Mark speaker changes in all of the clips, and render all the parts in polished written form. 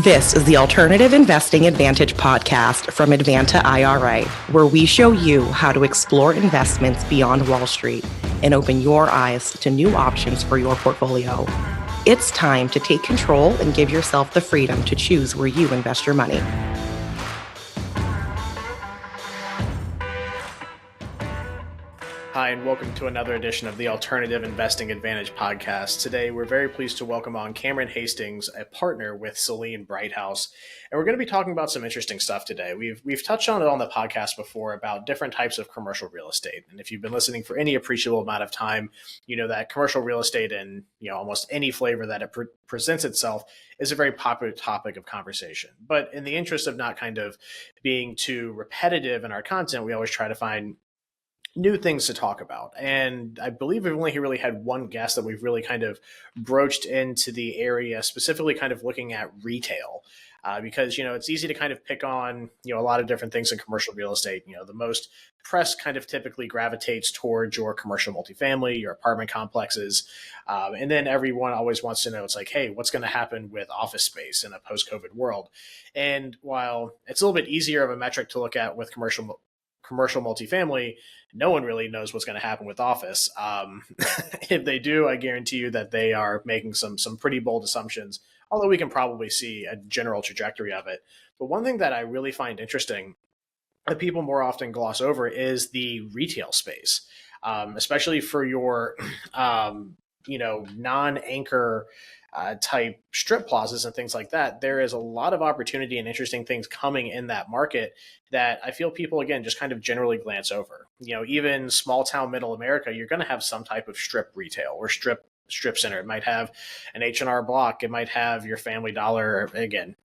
Speaker 1: This is the Alternative Investing Advantage podcast from Advanta IRA, where we show you how to explore investments beyond Wall Street and open your eyes to new options for your portfolio. It's time to take control and give yourself the freedom to choose where you invest your money.
Speaker 2: Hi, and welcome to another edition of the Alternative Investing Advantage podcast. Today, we're very pleased to welcome on Cameron Hastings, a partner with Selene Brighthouse. And we're going to be talking about some interesting stuff today. We've touched on it on the podcast before about different types of commercial real estate. And if you've been listening for any appreciable amount of time, you know that commercial real estate and almost any flavor that it presents itself is a very popular topic of conversation. But in the interest of not kind of being too repetitive in our content, we always try to find new things to talk about. And I believe we've only really had one guest that we've really kind of broached into the area, specifically kind of looking at retail. Because, it's easy to kind of pick on, a lot of different things in commercial real estate. The most press kind of typically gravitates towards your commercial multifamily, your apartment complexes. And then everyone always wants to know, it's like, hey, what's going to happen with office space in a post-COVID world? And while it's a little bit easier of a metric to look at with commercial multifamily, no one really knows what's going to happen with office. If they do, I guarantee you that they are making some pretty bold assumptions, although we can probably see a general trajectory of it. But one thing that I really find interesting that people more often gloss over is the retail space, especially for your non-anchor type strip plazas and things like that. There is a lot of opportunity and interesting things coming in that market that I feel people, again, just kind of generally glance over. Even small town middle America, you're going to have some type of strip retail or strip center. It might have an H&R Block. It might have your Family Dollar. Again,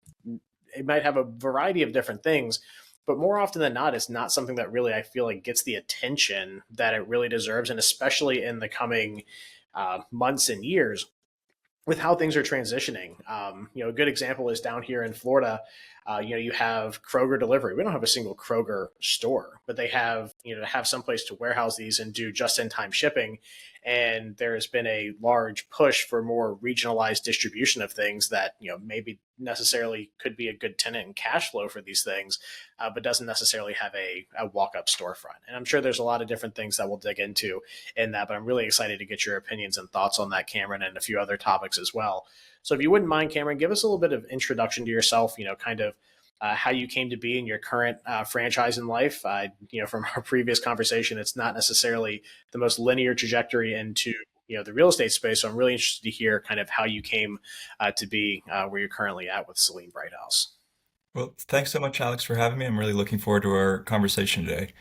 Speaker 2: it might have a variety of different things. But more often than not, it's not something that really I feel like gets the attention that it really deserves. And especially in the coming months and years, with how things are transitioning. A good example is down here in Florida, you have Kroger delivery. We don't have a single Kroger store, but they have, to have someplace to warehouse these and do just-in-time shipping. And there has been a large push for more regionalized distribution of things that, maybe necessarily could be a good tenant and cash flow for these things, but doesn't necessarily have a walk-up storefront. And I'm sure there's a lot of different things that we'll dig into in that, but I'm really excited to get your opinions and thoughts on that, Cameron, and a few other topics as well. So if you wouldn't mind, Cameron, give us a little bit of introduction to yourself, kind of how you came to be in your current franchise in life. From our previous conversation, it's not necessarily the most linear trajectory into the real estate space. So I'm really interested to hear kind of how you came to be where you're currently at with Selene Brighthouse.
Speaker 3: Well, thanks so much, Alex, for having me. I'm really looking forward to our conversation today.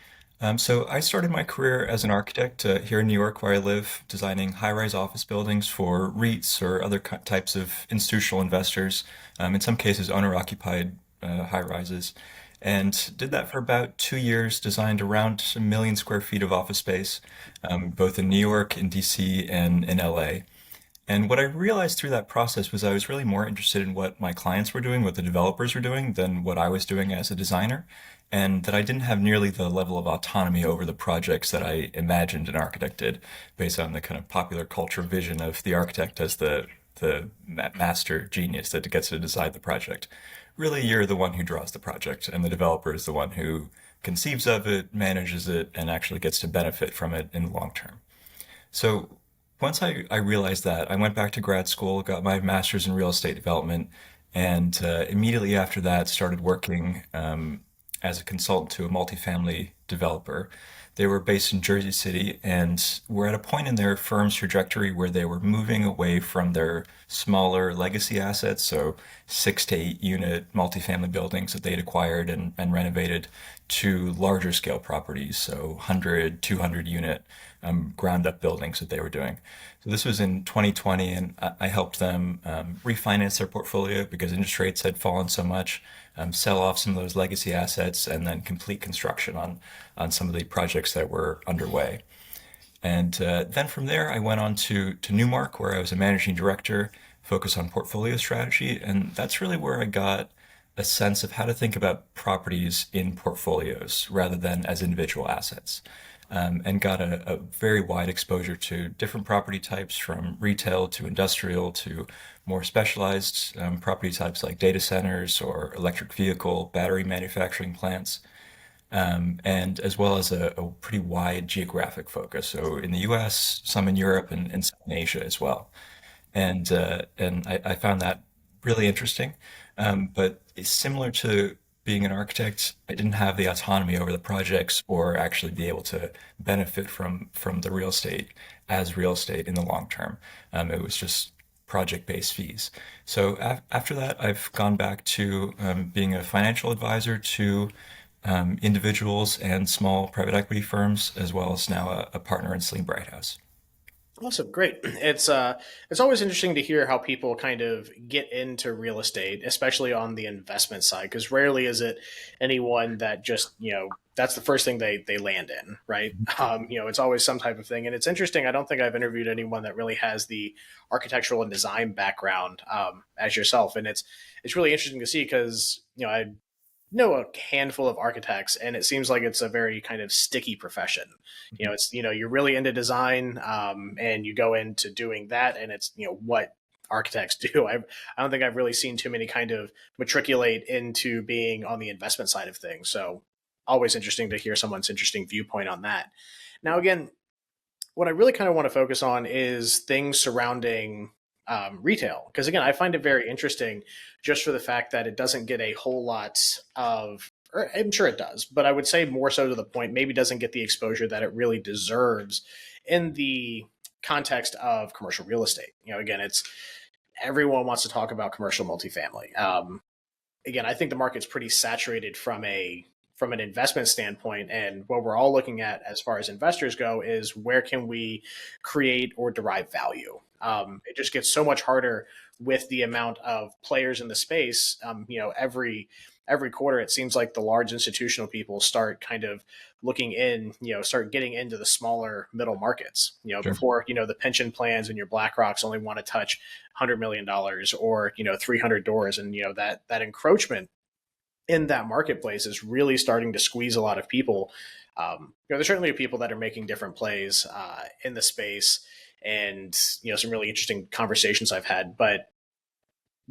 Speaker 3: So I started my career as an architect here in New York, where I live, designing high-rise office buildings for REITs or other types of institutional investors, in some cases owner-occupied high-rises, and did that for about 2 years, designed around 1 million square feet of office space, both in New York, in DC, and in LA. And what I realized through that process was I was really more interested in what my clients were doing, what the developers were doing, than what I was doing as a designer, and that I didn't have nearly the level of autonomy over the projects that I imagined an architect did, based on the kind of popular culture vision of the architect as the master genius that gets to decide the project. Really, you're the one who draws the project, and the developer is the one who conceives of it, manages it, and actually gets to benefit from it in the long term. So once I realized that, I went back to grad school, got my master's in real estate development, and immediately after that started working as a consultant to a multifamily developer. They were based in Jersey City and were at a point in their firm's trajectory where they were moving away from their smaller legacy assets, so 6 to 8 unit multifamily buildings that they'd acquired and renovated, to larger scale properties, so 100, 200 unit ground up buildings that they were doing. So this was in 2020, and I helped them refinance their portfolio because interest rates had fallen so much, sell off some of those legacy assets, and then complete construction on some of the projects that were underway. And then from there, I went on to Newmark, where I was a managing director, focused on portfolio strategy. And that's really where I got a sense of how to think about properties in portfolios rather than as individual assets. and got a very wide exposure to different property types from retail to industrial to more specialized property types like data centers or electric vehicle, battery manufacturing plants, and as well as a pretty wide geographic focus. So in the US, some in Europe, and some in Asia as well. And I found that really interesting. But it's similar to being an architect, I didn't have the autonomy over the projects or actually be able to benefit from the real estate as real estate in the long term. It was just project-based fees. So after that, I've gone back to being a financial advisor to individuals and small private equity firms, as well as now a partner in Selene Brighthouse.
Speaker 2: Awesome, great. It's always interesting to hear how people kind of get into real estate, especially on the investment side, because rarely is it anyone that just that's the first thing they land in, right? It's always some type of thing, and it's interesting. I don't think I've interviewed anyone that really has the architectural and design background as yourself, and it's really interesting to see because I know a handful of architects, and it seems like it's a very kind of sticky profession. It's you're really into design, and you go into doing that, and it's what architects do. I don't think I've really seen too many kind of matriculate into being on the investment side of things. So always interesting to hear someone's interesting viewpoint on that. Now, again, what I really kind of want to focus on is things surrounding retail. Because again, I find it very interesting just for the fact that it doesn't get a whole lot of, or I'm sure it does, but I would say more so to the point, maybe doesn't get the exposure that it really deserves in the context of commercial real estate. Again, it's everyone wants to talk about commercial multifamily. Again, I think the market's pretty saturated from an investment standpoint, and what we're all looking at as far as investors go is where can we create or derive value. It just gets so much harder with the amount of players in the space. Every quarter, it seems like the large institutional people start kind of looking in, start getting into the smaller middle markets.
Speaker 3: Sure.
Speaker 2: Before the pension plans and your BlackRocks only want to touch $100 million or 300 doors, and that encroachment in that marketplace is really starting to squeeze a lot of people. There's certainly people that are making different plays in the space, and some really interesting conversations I've had. But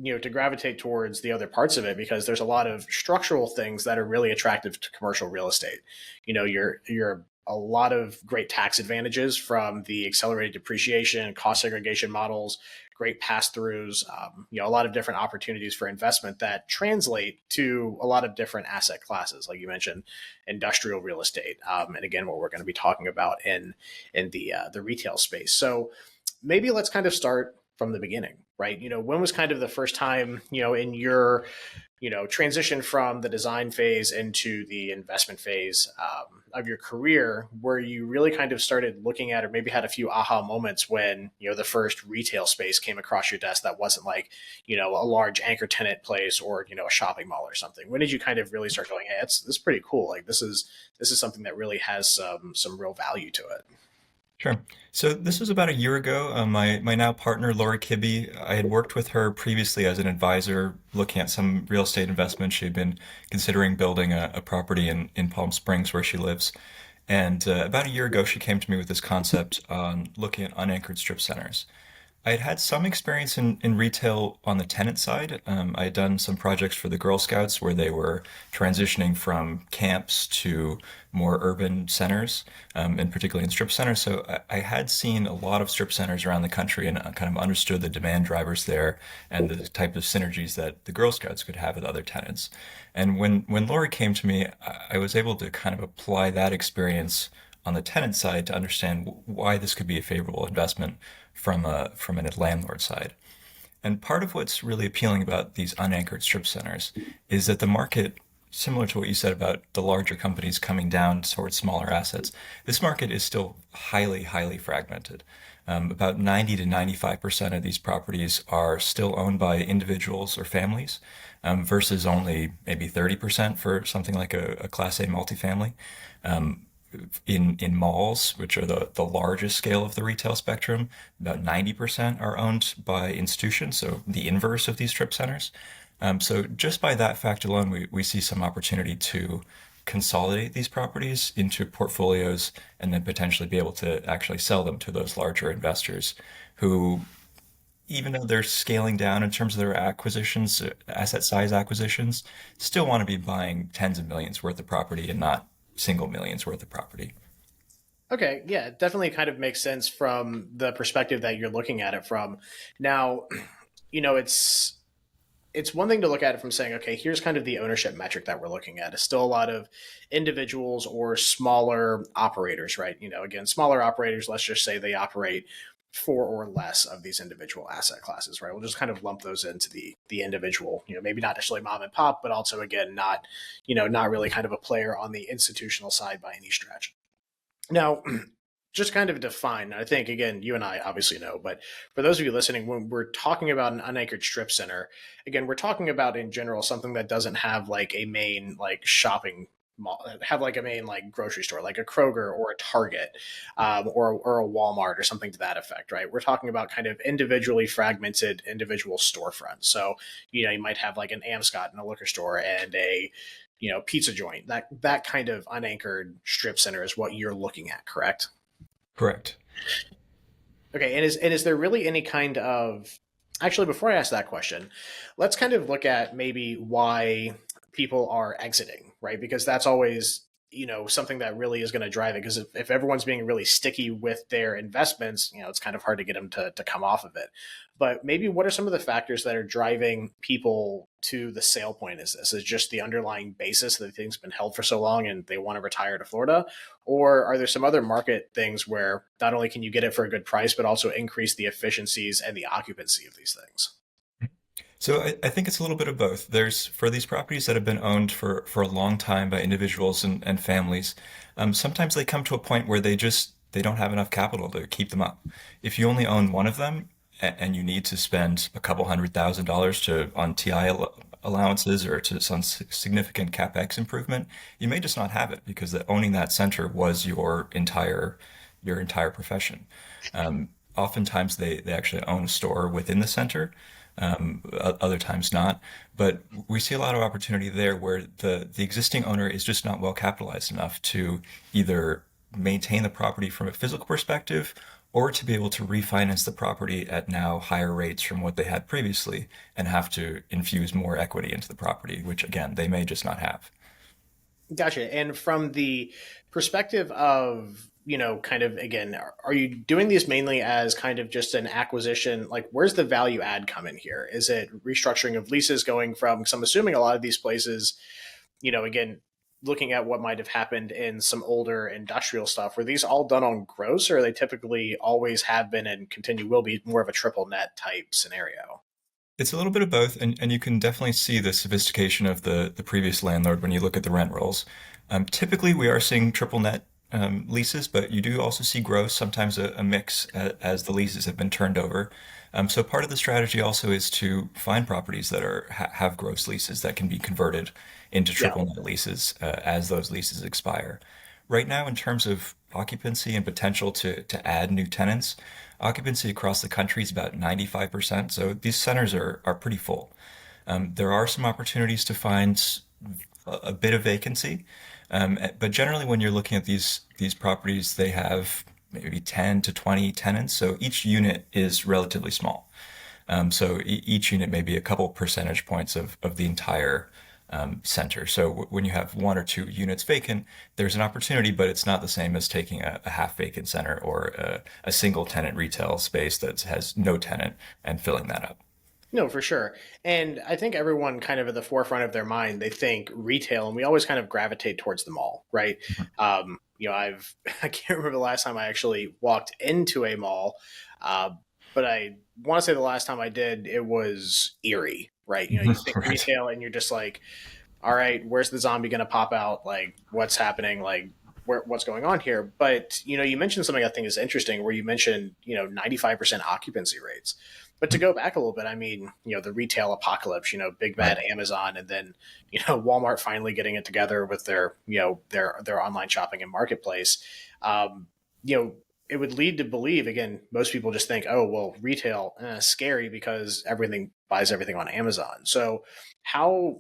Speaker 2: to gravitate towards the other parts of it, because there's a lot of structural things that are really attractive to commercial real estate. You're a lot of great tax advantages from the accelerated depreciation, cost segregation models, great pass-throughs, a lot of different opportunities for investment that translate to a lot of different asset classes, like you mentioned, industrial real estate, and again, what we're going to be talking about in the retail space. So maybe let's kind of start from the beginning, right? When was kind of the first time, in your transition from the design phase into the investment phase of your career, where you really kind of started looking at, or maybe had a few aha moments when, the first retail space came across your desk that wasn't like, a large anchor tenant place or, a shopping mall or something? When did you kind of really start going, hey, this is pretty cool. Like this is something that really has some real value to it?
Speaker 3: Sure. So this was about a year ago. My now partner, Laura Kibbe, I had worked with her previously as an advisor looking at some real estate investments. She had been considering building a property in Palm Springs where she lives. And about a year ago, she came to me with this concept on looking at unanchored strip centers. I had had some experience in retail on the tenant side. I had done some projects for the Girl Scouts where they were transitioning from camps to more urban centers, and particularly in strip centers. So I had seen a lot of strip centers around the country and kind of understood the demand drivers there and the type of synergies that the Girl Scouts could have with other tenants. And when Lori came to me, I was able to kind of apply that experience on the tenant side to understand why this could be a favorable investment from a landlord side. And part of what's really appealing about these unanchored strip centers is that the market, similar to what you said about the larger companies coming down towards smaller assets, this market is still highly, highly fragmented. About 90 to 95% of these properties are still owned by individuals or families, versus only maybe 30% for something like a Class A multifamily. In malls, which are the largest scale of the retail spectrum, about 90% are owned by institutions, so the inverse of these strip centers. So just by that fact alone, we see some opportunity to consolidate these properties into portfolios and then potentially be able to actually sell them to those larger investors who, even though they're scaling down in terms of their acquisitions, asset size acquisitions, still want to be buying tens of millions worth of property and not single millions worth of property.
Speaker 2: Okay, yeah, it definitely kind of makes sense from the perspective that you're looking at it from. Now, it's one thing to look at it from saying, okay, here's kind of the ownership metric that we're looking at. It's still a lot of individuals or smaller operators, right? Again, smaller operators, let's just say they operate four or less of these individual asset classes, right? We'll just kind of lump those into the individual, maybe not necessarily mom and pop, but also again, not really kind of a player on the institutional side by any stretch. Now, just kind of define, I think, again, you and I obviously know, but for those of you listening, when we're talking about an unanchored strip center, again, we're talking about in general something that doesn't have like a main like shopping mall, have like a main like grocery store, like a Kroger or a Target, or a Walmart or something to that effect, right? We're talking about kind of individually fragmented individual storefronts. So, you might have like an Amscot in a liquor store and a pizza joint. That kind of unanchored strip center is what you're looking at, correct?
Speaker 3: Correct.
Speaker 2: Okay, and is there really any kind of, actually, before I ask that question, let's kind of look at maybe why people are exiting, right? Because that's always, something that really is going to drive it. Because if everyone's being really sticky with their investments, it's kind of hard to get them to come off of it. But maybe what are some of the factors that are driving people to the sale point? Is this just the underlying basis that things been held for so long and they want to retire to Florida? Or are there some other market things where not only can you get it for a good price, but also increase the efficiencies and the occupancy of these things?
Speaker 3: So I think it's a little bit of both. There's for these properties that have been owned for a long time by individuals and families, sometimes they come to a point where they don't have enough capital to keep them up. If you only own one of them and you need to spend a couple $100,000 to on TI allowances or to some significant capex improvement, you may just not have it because owning that center was your entire profession. Oftentimes they actually own a store within the center, other times not. But we see a lot of opportunity there where the existing owner is just not well capitalized enough to either maintain the property from a physical perspective or to be able to refinance the property at now higher rates from what they had previously and have to infuse more equity into the property, which again, they may just not have.
Speaker 2: Gotcha. And from the perspective of, kind of again, are you doing these mainly as kind of just an acquisition? Like, where's the value add come in here? Is it restructuring of leases going from, because I'm assuming a lot of these places, again, looking at what might have happened in some older industrial stuff, were these all done on gross, or are they typically always have been and continue will be more of a triple net type scenario?
Speaker 3: It's a little bit of both, and you can definitely see the sophistication of the previous landlord when you look at the rent rolls. Typically, we are seeing triple net leases, but you do also see gross, sometimes a mix as the leases have been turned over. So part of the strategy also is to find properties that have gross leases that can be converted into
Speaker 2: Yeah.
Speaker 3: triple net leases as those leases expire. Right now, in terms of occupancy and potential to add new tenants, occupancy across the country is about 95%. So these centers are pretty full. There are some opportunities to find a bit of vacancy, but generally, when you're looking at these properties, they have maybe 10 to 20 tenants. So each unit is relatively small. So each unit may be a couple percentage points of the entire center. So when you have one or two units vacant, there's an opportunity, but it's not the same as taking a half vacant center or a single tenant retail space that has no tenant and filling that up.
Speaker 2: No, for sure. And I think everyone kind of at the forefront of their mind, they think retail, and we always kind of gravitate towards the mall, right? I can't remember the last time I actually walked into a mall, uh, but I want to say the last time I did, it was Erie, right? You think
Speaker 3: Right.
Speaker 2: retail and you're just like, all right, where's the zombie going to pop out? Like, what's happening? Like, what's going on here? But, you mentioned something I think is interesting where you mentioned, 95% occupancy rates. But to go back a little bit, I mean, the retail apocalypse, big
Speaker 3: Right.
Speaker 2: bad Amazon, and then, Walmart finally getting it together with their online shopping and marketplace. Um, you know, it would lead to believe, again, most people just think, oh, well, retail, scary because everything buys everything on Amazon. So how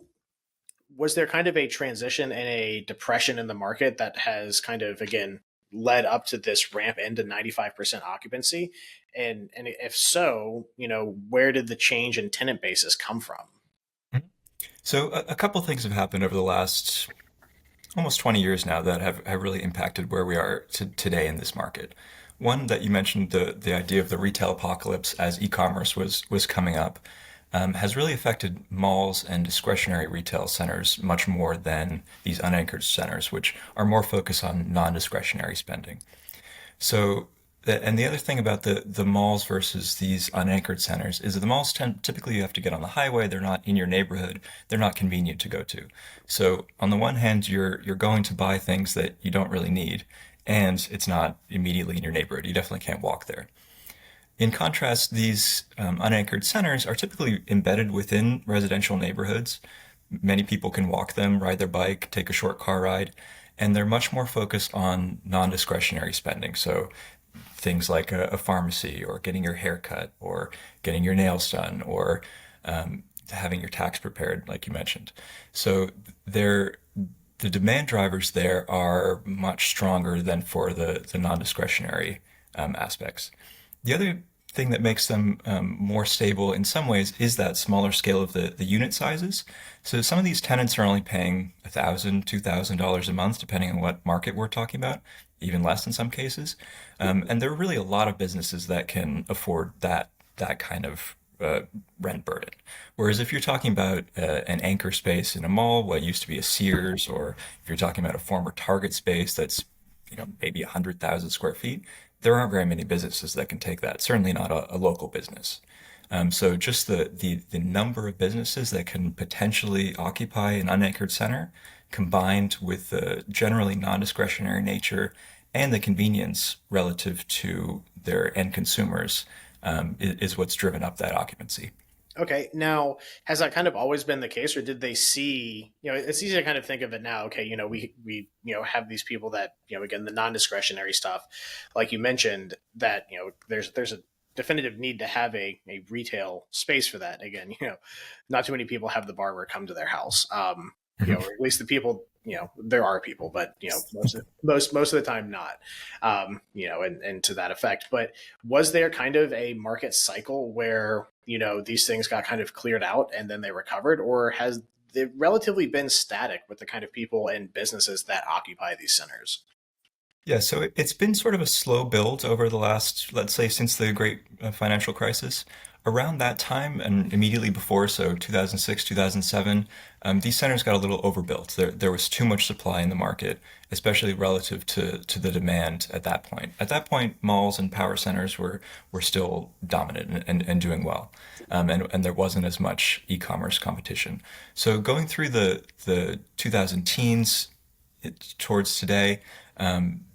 Speaker 2: was there kind of a transition and a depression in the market that has kind of, again, led up to this ramp into 95% occupancy? And if so, where did the change in tenant basis come from?
Speaker 3: Mhm. So a couple things have happened over the last almost 20 years now that have really impacted where we are today in this market. One that you mentioned, the idea of the retail apocalypse as e-commerce was coming up, has really affected malls and discretionary retail centers much more than these unanchored centers, which are more focused on non-discretionary spending. So, and the other thing about the malls versus these unanchored centers is that the malls typically you have to get on the highway. They're not in your neighborhood. They're not convenient to go to. So on the one hand, you're going to buy things that you don't really need, and it's not immediately in your neighborhood. You definitely can't walk there. In contrast, these unanchored centers are typically embedded within residential neighborhoods. Many people can walk them, ride their bike, take a short car ride, and they're much more focused on non-discretionary spending. So things like a pharmacy or getting your hair cut or getting your nails done or having your tax prepared, like you mentioned. So they're, the demand drivers there are much stronger than for the non-discretionary aspects. The other thing that makes them more stable in some ways is that smaller scale of the unit sizes. So some of these tenants are only paying $1,000, $2,000 a month, depending on what market we're talking about, even less in some cases. And there are really a lot of businesses that can afford that kind of rent burden. Whereas if you're talking about an anchor space in a mall, what used to be a Sears, or if you're talking about a former Target space that's maybe 100,000 square feet, there aren't very many businesses that can take that. Certainly not a local business. So just the number of businesses that can potentially occupy an unanchored center, combined with the generally non-discretionary nature and the convenience relative to their end consumers, is what's driven up that occupancy.
Speaker 2: Okay. Now, has that kind of always been the case, or did they see, it's easy to kind of think of it now. Okay. We, have these people that, again, the non-discretionary stuff, like you mentioned, that, there's a definitive need to have a retail space for that. Again, not too many people have the barber come to their house. Or at least the people, there are people, but most of the time not, and to that effect. But was there kind of a market cycle where these things got kind of cleared out and then they recovered, or has it relatively been static with the kind of people and businesses that occupy these centers?
Speaker 3: Yeah, so it's been sort of a slow build over the last, let's say, since the great financial crisis. Around that time and immediately before, so 2006, 2007, these centers got a little overbuilt. There was too much supply in the market, especially relative to the demand at that point. At that point, malls and power centers were still dominant and doing well. And there wasn't as much e-commerce competition. So going through the 2000 teens towards today,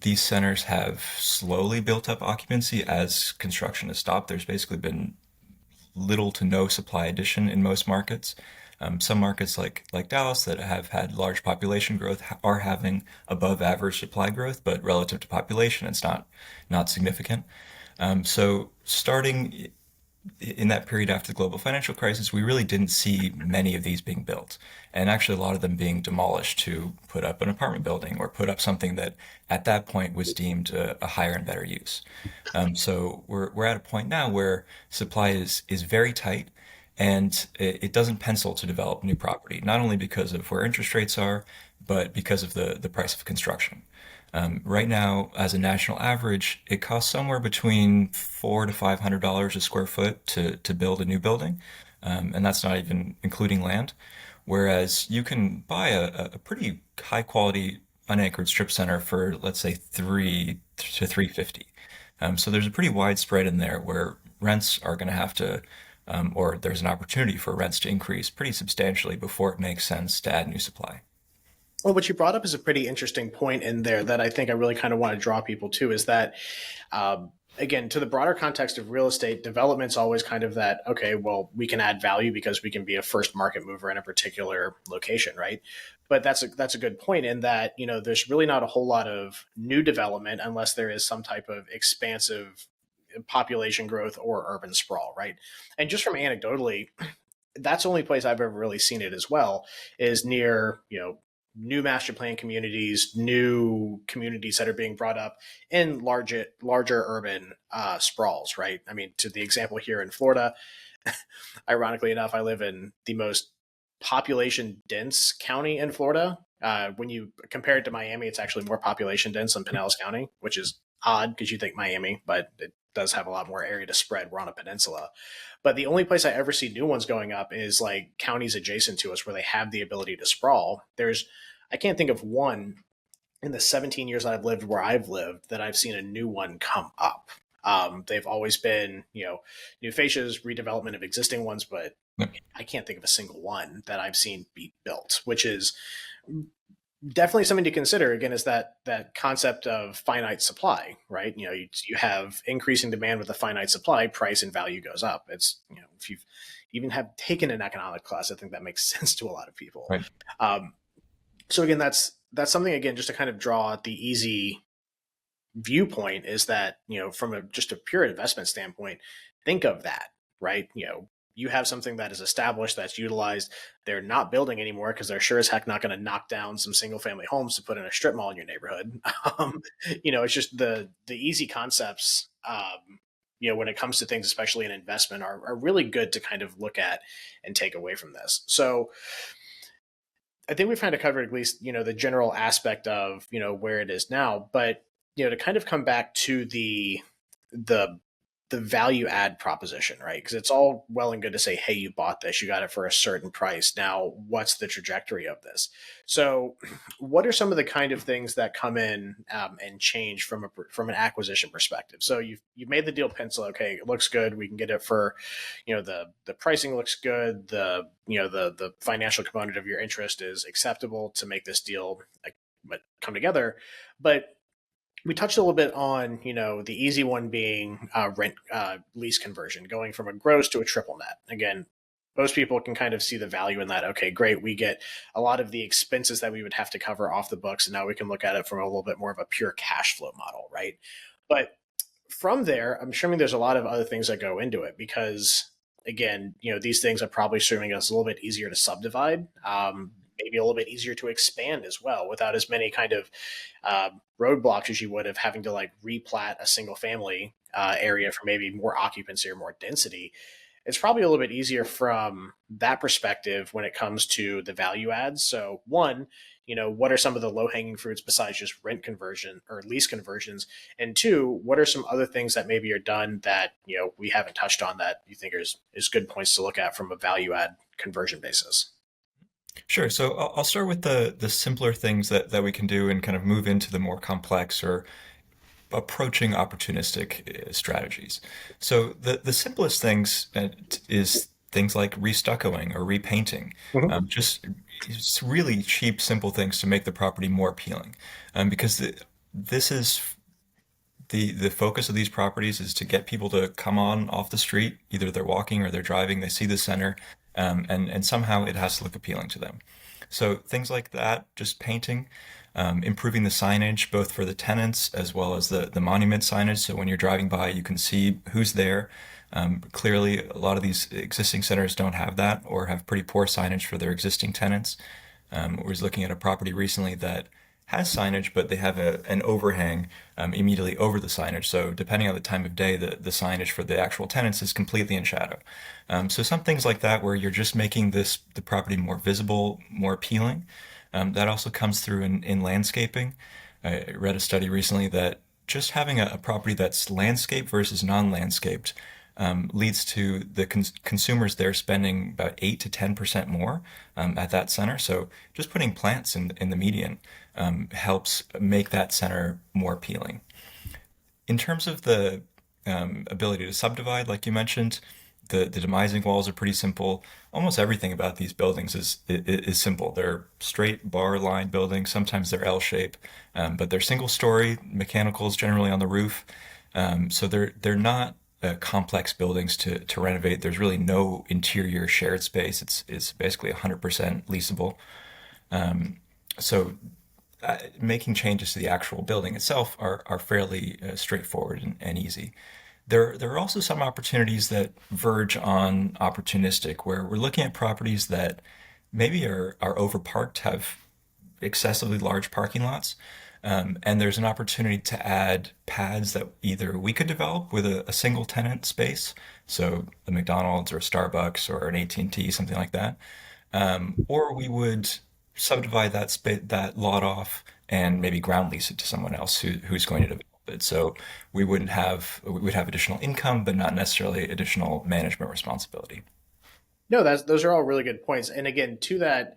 Speaker 3: these centers have slowly built up occupancy as construction has stopped. There's basically been little to no supply addition in most markets. Some markets like Dallas that have had large population growth are having above average supply growth, but relative to population, it's not significant. So starting in that period after the global financial crisis, we really didn't see many of these being built, and actually a lot of them being demolished to put up an apartment building or put up something that at that point was deemed a higher and better use. So we're at a point now where supply is very tight, and it doesn't pencil to develop new property, not only because of where interest rates are, but because of the price of construction. Right now, as a national average, it costs somewhere between $400 to $500 a square foot to build a new building, and that's not even including land. Whereas you can buy a pretty high quality unanchored strip center for, let's say, 3 to 350. So there's a pretty wide spread in there where rents are going to have to, or there's an opportunity for rents to increase pretty substantially before it makes sense to add new supply.
Speaker 2: Well, what you brought up is a pretty interesting point in there that I think I really kind of want to draw people to is that, again, to the broader context of real estate, development's always kind of that, okay, well, we can add value because we can be a first market mover in a particular location, right? But that's a good point in that, there's really not a whole lot of new development unless there is some type of expansive population growth or urban sprawl, right? And just from anecdotally, that's the only place I've ever really seen it as well, is near, new master plan communities, new communities that are being brought up in larger urban sprawls, right? I mean, to the example here in Florida, ironically enough, I live in the most population dense county in Florida. When you compare it to Miami, it's actually more population dense than Pinellas County, which is odd because you think Miami, but it does have a lot more area to spread. We're on a peninsula. But the only place I ever see new ones going up is like counties adjacent to us where they have the ability to sprawl. I can't think of one in the 17 years that I've lived where I've lived that I've seen a new one come up. They've always been, new fascias, redevelopment of existing ones, but I can't think of a single one that I've seen be built, which is definitely something to consider. Again, is that concept of finite supply, right? You have increasing demand with a finite supply, price and value goes up. It's, if you've even have taken an economic class, I think that makes sense to a lot of people.
Speaker 3: Right.
Speaker 2: So again, that's something, again, just to kind of draw the easy viewpoint, is that, from just a pure investment standpoint, think of that, right? You have something that is established, that's utilized. They're not building anymore because they're sure as heck not going to knock down some single family homes to put in a strip mall in your neighborhood. It's just the easy concepts, when it comes to things, especially in investment, are really good to kind of look at and take away from this. So I think we've kind of covered at least, the general aspect of, where it is now, but, to kind of come back to the value add proposition, right? Because it's all well and good to say, hey, you bought this, you got it for a certain price. Now, what's the trajectory of this? So what are some of the kind of things that come in and change from an acquisition perspective? So you've made the deal pencil. Okay, it looks good. We can get it for, the pricing looks good. The financial component of your interest is acceptable to make this deal come together. But we touched a little bit on, the easy one being rent lease conversion, going from a gross to a triple net. Again, most people can kind of see the value in that. Okay, great. We get a lot of the expenses that we would have to cover off the books, and now we can look at it from a little bit more of a pure cash flow model, right? But from there, I'm assuming there's a lot of other things that go into it because, again, these things are probably assuming us a little bit easier to subdivide. Maybe a little bit easier to expand as well without as many kind of roadblocks as you would have having to like replat a single family area for maybe more occupancy or more density. It's probably a little bit easier from that perspective when it comes to the value adds. So one, what are some of the low hanging fruits besides just rent conversion or lease conversions? And two, what are some other things that maybe are done that, we haven't touched on that you think is good points to look at from a value add conversion basis?
Speaker 3: Sure. So I'll start with the simpler things that we can do and kind of move into the more complex or approaching opportunistic strategies. So the simplest things is things like restuccoing or repainting. Just it's really cheap, simple things to make the property more appealing. Because this is the focus of these properties is to get people to come on off the street, either they're walking or they're driving, they see the center, and somehow it has to look appealing to them. So things like that, just painting, improving the signage, both for the tenants as well as the monument signage. So when you're driving by, you can see who's there. Clearly, a lot of these existing centers don't have that or have pretty poor signage for their existing tenants. I was looking at a property recently that has signage, but they have an overhang immediately over the signage. So depending on the time of day, the signage for the actual tenants is completely in shadow. So some things like that where you're just making the property more visible, more appealing. That also comes through in landscaping. I read a study recently that just having a property that's landscaped versus non-landscaped leads to the consumers there spending about 8 to 10% more at that center. So just putting plants in the median helps make that center more appealing. In terms of the ability to subdivide, like you mentioned, the demising walls are pretty simple. Almost everything about these buildings is simple. They're straight bar line buildings. Sometimes they're L-shape, but they're single story. Mechanicals generally on the roof. So they're not complex buildings to renovate. There's really no interior shared space. It's basically 100% leasable. So making changes to the actual building itself are fairly straightforward and easy. There are also some opportunities that verge on opportunistic, where we're looking at properties that maybe are overparked, have excessively large parking lots, and there's an opportunity to add pads that either we could develop with a single tenant space, so a McDonald's or a Starbucks or an AT&T, something like that, or we would subdivide that lot off and maybe ground lease it to someone else who's going to develop it. So we would have additional income, but not necessarily additional management responsibility.
Speaker 2: No, those are all really good points. And again, to that,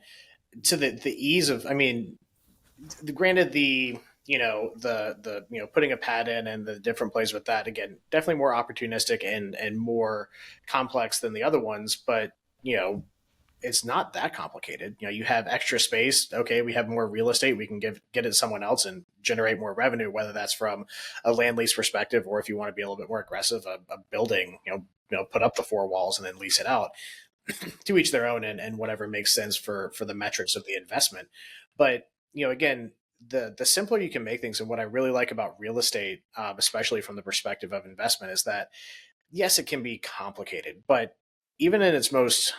Speaker 2: to the ease of, I mean, granted the putting a pad in and the different plays with that, again, definitely more opportunistic and more complex than the other ones, but it's not that complicated. You have extra space. Okay, we have more real estate. We can get it to someone else and generate more revenue, whether that's from a land lease perspective or if you want to be a little bit more aggressive, a building, put up the four walls and then lease it out. To each their own, and whatever makes sense for the metrics of the investment. But again, the simpler you can make things, and what I really like about real estate, especially from the perspective of investment, is that yes, it can be complicated, but even in its most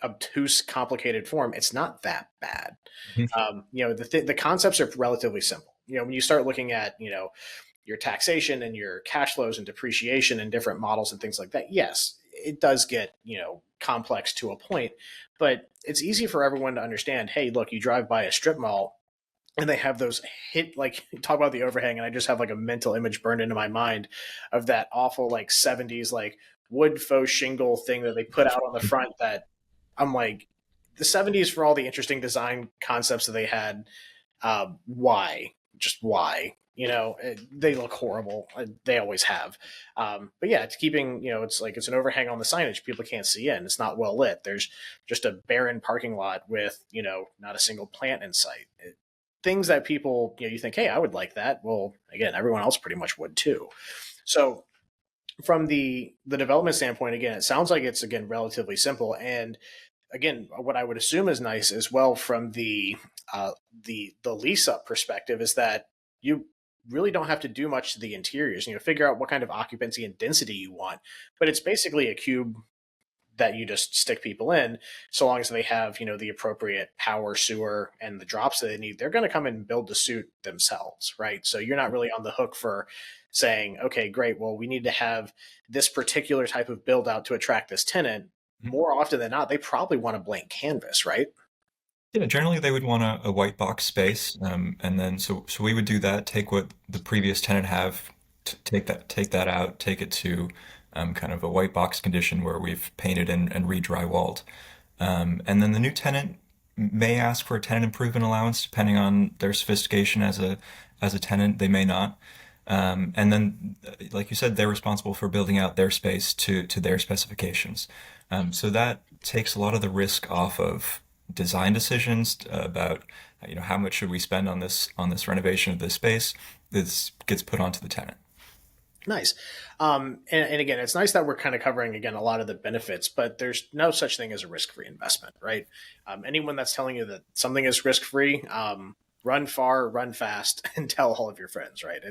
Speaker 2: obtuse, complicated form, it's not that bad.
Speaker 3: Mhm.
Speaker 2: The concepts are relatively simple. When you start looking at your taxation and your cash flows and depreciation and different models and things like that, yes, it does get complex to a point, but it's easy for everyone to understand. Hey, look, you drive by a strip mall and they have those like talk about the overhang, and I just have like a mental image burned into my mind of that awful like 70s like wood faux shingle thing that they put out on the front, that I'm like, the 70s, for all the interesting design concepts that they had, why? Just why? They look horrible. They always have. But yeah, it's keeping, it's like it's an overhang on the signage. People can't see in. It's not well lit. There's just a barren parking lot with, not a single plant in sight. Things that people, you think, hey, I would like that. Well, again, everyone else pretty much would too. So from the development standpoint, again, it sounds like it's, again, relatively simple. And again, what I would assume is nice as well from the lease up perspective is that you really don't have to do much to the interiors. Figure out what kind of occupancy and density you want, but it's basically a cube that you just stick people in, so long as they have the appropriate power, sewer, and the drops that they need. They're going to come and build the suit themselves, right? So you're not really on the hook for saying, okay, great, well, we need to have this particular type of build out to attract this tenant. More often than not, they probably want a blank canvas, right?
Speaker 3: Yeah, generally they would want a white box space, and then so we would do that. Take what the previous tenant have, take that out, take it to kind of a white box condition where we've painted and re-drywalled, and then the new tenant may ask for a tenant improvement allowance depending on their sophistication as a tenant. They may not, and then like you said, they're responsible for building out their space to their specifications. So that takes a lot of the risk off of design decisions about how much should we spend on this renovation of this space. This gets put onto the tenant.
Speaker 2: Nice. And again, it's nice that we're kind of covering, again, a lot of the benefits, but there's no such thing as a risk-free investment, right? Anyone that's telling you that something is risk-free, run far, run fast, and tell all of your friends, right?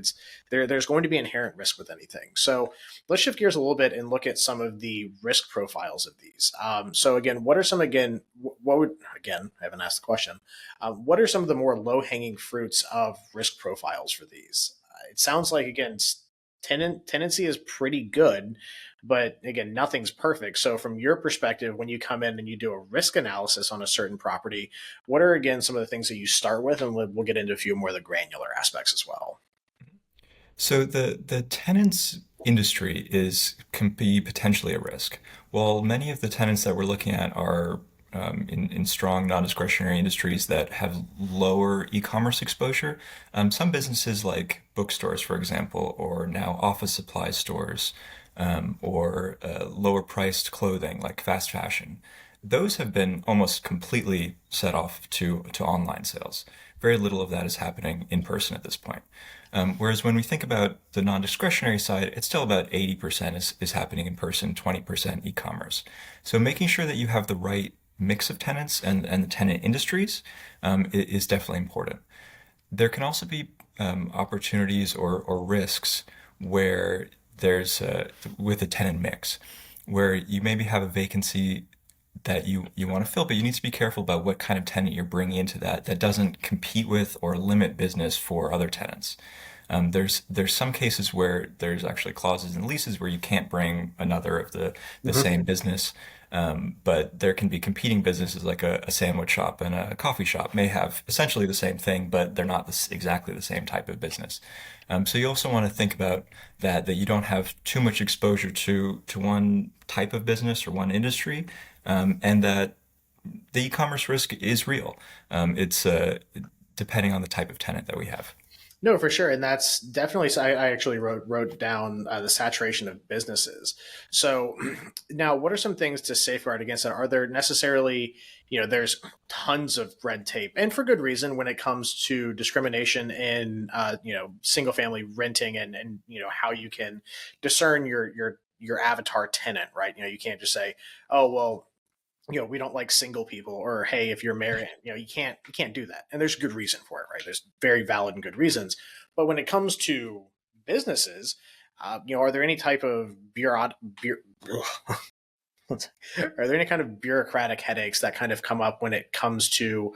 Speaker 2: There's going to be inherent risk with anything. So let's shift gears a little bit and look at some of the risk profiles of these. So again, what are some, again, I haven't asked the question. What are some of the more low-hanging fruits of risk profiles for these? It sounds like, again, tenancy is pretty good, but again, nothing's perfect. So from your perspective, when you come in and you do a risk analysis on a certain property, what are, again, some of the things that you start with? And we'll get into a few more of the granular aspects as well.
Speaker 3: So the tenants industry can be potentially a risk. While many of the tenants that we're looking at are in strong non-discretionary industries that have lower e-commerce exposure, some businesses like bookstores, for example, or now office supply stores, or lower priced clothing like fast fashion, those have been almost completely set off to online sales. Very little of that is happening in person at this point. Whereas when we think about the non-discretionary side, it's still about 80% is happening in person, 20% e-commerce. So making sure that you have the right mix of tenants and the tenant industries is definitely important. There can also be opportunities or risks where there's with a tenant mix, where you maybe have a vacancy that you want to fill, but you need to be careful about what kind of tenant you're bringing into that doesn't compete with or limit business for other tenants. There's some cases where there's actually clauses in leases where you can't bring another of the same business, but there can be competing businesses like a sandwich shop and a coffee shop may have essentially the same thing, but they're not exactly the same type of business. So you also want to think about that you don't have too much exposure to one type of business or one industry, and that the e-commerce risk is real. It's depending on the type of tenant that we have.
Speaker 2: No, for sure, and that's definitely. So I actually wrote down the saturation of businesses. So now, what are some things to safeguard against that? Are there necessarily, there's tons of red tape, and for good reason when it comes to discrimination in, single family renting, and how you can discern your avatar tenant, right? You can't just say, oh well, we don't like single people, or hey, if you're married, you can't do that. And there's good reason for it, right? There's very valid and good reasons. But when it comes to businesses, are there any type of are there any kind of bureaucratic headaches that kind of come up when it comes to,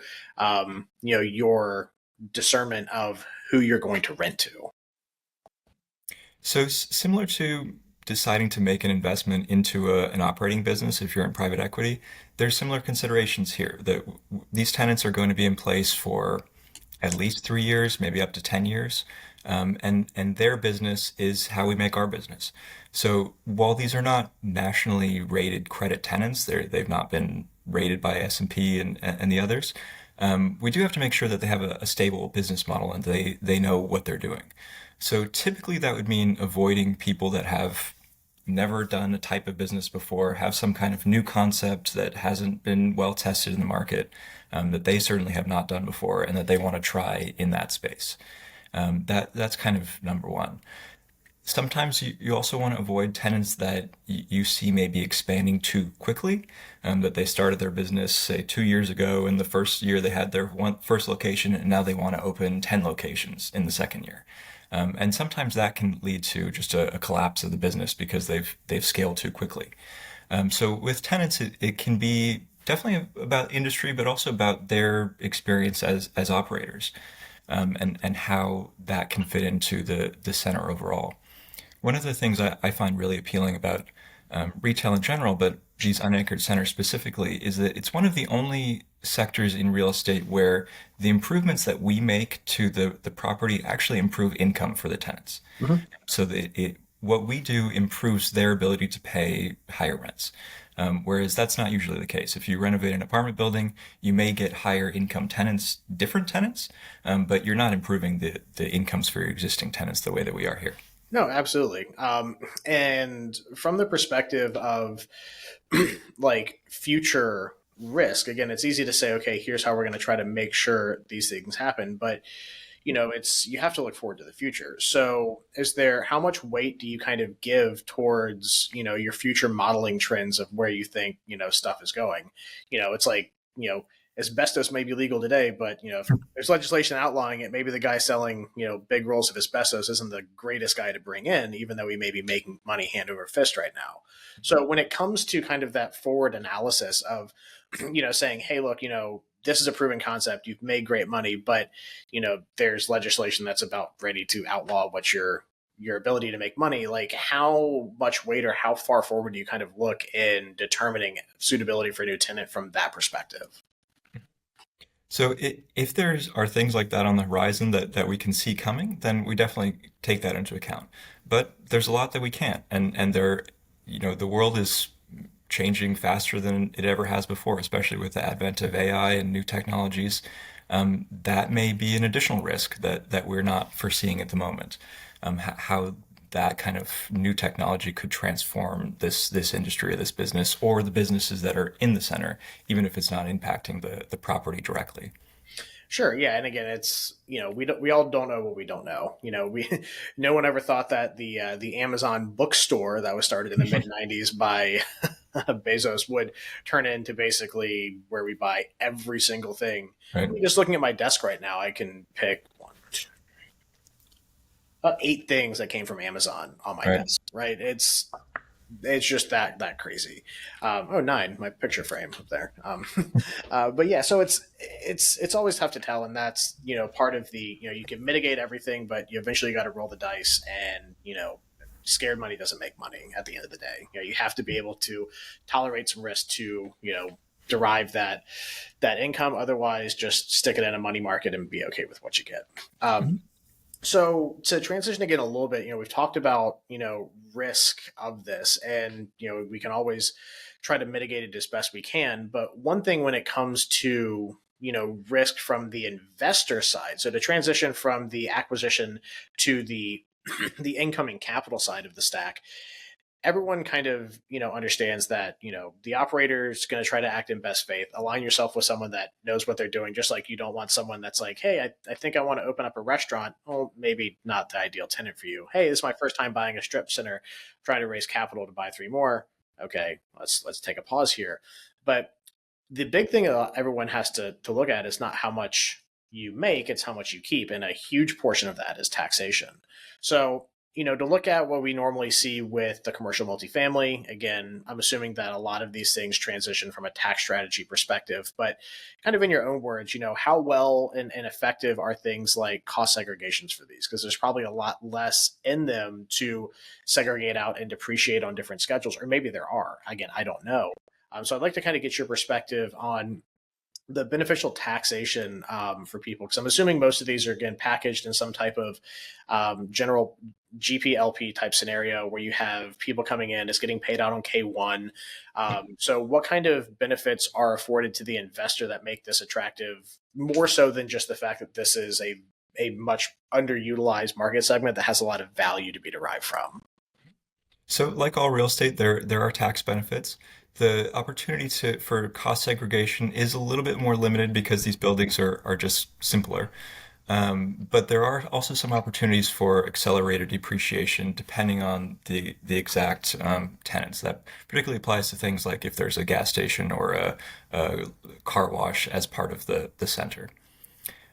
Speaker 2: your discernment of who you're going to rent to?
Speaker 3: So similar to deciding to make an investment into an operating business, if you're in private equity, there's similar considerations here that these tenants are going to be in place for at least 3 years, maybe up to 10 years. And their business is how we make our business. So while these are not nationally rated credit tenants, they've not been rated by S&P and the others, we do have to make sure that they have a stable business model and they know what they're doing. So typically that would mean avoiding people that have never done a type of business before, have some kind of new concept that hasn't been well tested in the market, that they certainly have not done before, and that they want to try in that space. That's kind of number one. Sometimes you also want to avoid tenants that you see maybe expanding too quickly, that they started their business, say, 2 years ago. In the first year, they had their first location, and now they want to open 10 locations in the second year. And sometimes that can lead to just a collapse of the business because they've scaled too quickly. So with tenants, it can be definitely about industry, but also about their experience as operators, and how that can fit into the center overall. One of the things I find really appealing about retail in general, but these unanchored centers specifically, is that it's one of the only sectors in real estate where the improvements that we make to the property actually improve income for the tenants. So that what we do improves their ability to pay higher rents. Whereas that's not usually the case. If you renovate an apartment building, you may get higher income tenants, different tenants, but you're not improving the incomes for your existing tenants the way that we are here.
Speaker 2: No, absolutely. And from the perspective of like future risk, again, it's easy to say, okay, here's how we're going to try to make sure these things happen. But, you have to look forward to the future. So how much weight do you kind of give towards, your future modeling trends of where you think, stuff is going? It's like, asbestos may be legal today, but if there's legislation outlawing it, maybe the guy selling big rolls of asbestos isn't the greatest guy to bring in, even though he may be making money hand over fist right now. So when it comes to kind of that forward analysis of saying, hey, look, this is a proven concept, you've made great money, but there's legislation that's about ready to outlaw what your ability to make money, like how much weight or how far forward do you kind of look in determining suitability for a new tenant from that perspective?
Speaker 3: So if there are things like that on the horizon that we can see coming, then we definitely take that into account. But there's a lot that we can't, and the world is changing faster than it ever has before, especially with the advent of AI and new technologies. That may be an additional risk that we're not foreseeing at the moment. How that kind of new technology could transform this industry or this business or the businesses that are in the center, even if it's not impacting the property directly.
Speaker 2: Sure, yeah, and again, it's we all don't know what we don't know. No one ever thought that the Amazon bookstore that was started in the mid '90s by Bezos would turn into basically where we buy every single thing.
Speaker 3: Right.
Speaker 2: Just looking at my desk right now, I can pick one, 8 things that came from Amazon on my
Speaker 3: Right.
Speaker 2: desk, right? It's just that crazy. Oh, 9, my picture frame up there. But yeah, so it's always tough to tell, and that's part of the you can mitigate everything, but you eventually got to roll the dice, and scared money doesn't make money at the end of the day. You have to be able to tolerate some risk to derive that income. Otherwise, just stick it in a money market and be okay with what you get.
Speaker 3: Mhm.
Speaker 2: So to transition again a little bit, we've talked about, risk of this, and, we can always try to mitigate it as best we can. But one thing when it comes to, risk from the investor side, so to transition from the acquisition to the the incoming capital side of the stack, everyone kind of understands that the operator is going to try to act in best faith. Align yourself with someone that knows what they're doing, just like you don't want someone that's like, hey, I think I want to open up a restaurant. Well, maybe not the ideal tenant for you. Hey, this is my first time buying a strip center, trying to raise capital to buy 3 more. Okay, let's take a pause here. But the big thing everyone has to look at is not how much you make, it's how much you keep, and a huge portion of that is taxation. So to look at what we normally see with the commercial multifamily, again, I'm assuming that a lot of these things transition from a tax strategy perspective, but kind of in your own words, how well and effective are things like cost segregations for these? Because there's probably a lot less in them to segregate out and depreciate on different schedules, or maybe there are. Again, I don't know. So I'd like to kind of get your perspective on the beneficial taxation for people, because I'm assuming most of these are again packaged in some type of general GPLP type scenario where you have people coming in, it's getting paid out on K1. So what kind of benefits are afforded to the investor that make this attractive, more so than just the fact that this is a much underutilized market segment that has a lot of value to be derived from?
Speaker 3: So, like all real estate, there are tax benefits. The opportunity for cost segregation is a little bit more limited because these buildings are just simpler. But there are also some opportunities for accelerated depreciation depending on the exact tenants. That particularly applies to things like if there's a gas station or a car wash as part of the center.